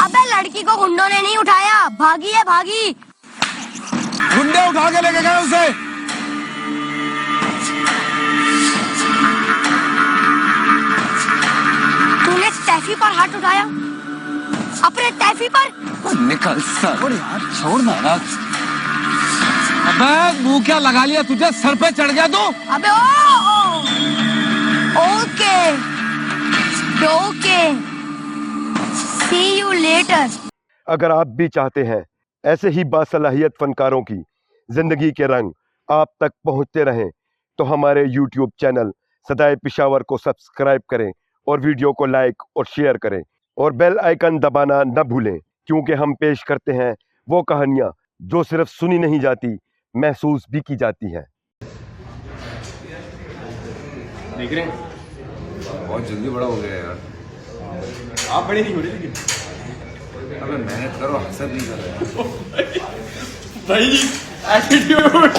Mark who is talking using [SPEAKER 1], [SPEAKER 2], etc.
[SPEAKER 1] अबे लड़की को गुंडों ने नहीं उठाया, भागी है भागी।
[SPEAKER 2] गुंडे उठा के लेके गए उसे।
[SPEAKER 1] तूने टैफी पर हाथ उठाया, अपने टैफी पर।
[SPEAKER 2] निकल सर यार, छोड़ ना यार। अबे मुंह क्या लगा लिया तुझे, सर पे चढ़ गया तू।
[SPEAKER 1] अबे okay okay, see you later.
[SPEAKER 3] अगर आप भी चाहते हैं ऐसे ही बासलाहियत फनकारों की जिंदगी के रंग आप तक पहुंचते रहें तो हमारे YouTube चैनल सदाए पिशावर को सब्सक्राइब करें और वीडियो को लाइक और शेयर करें और बेल आइकन दबाना न भूलें, क्योंकि हम पेश करते हैं वो कहानियां जो सिर्फ सुनी नहीं जाती, महसूस भी की जाती हैं।
[SPEAKER 2] देख रहे हैं बहुत जल्दी बड़ा हो गया यार।
[SPEAKER 4] आप बड़े नहीं हो रहे लेकिन
[SPEAKER 2] अबे मेहनत करो, हसद नहीं कर रहे।
[SPEAKER 4] भाई एटीट्यूड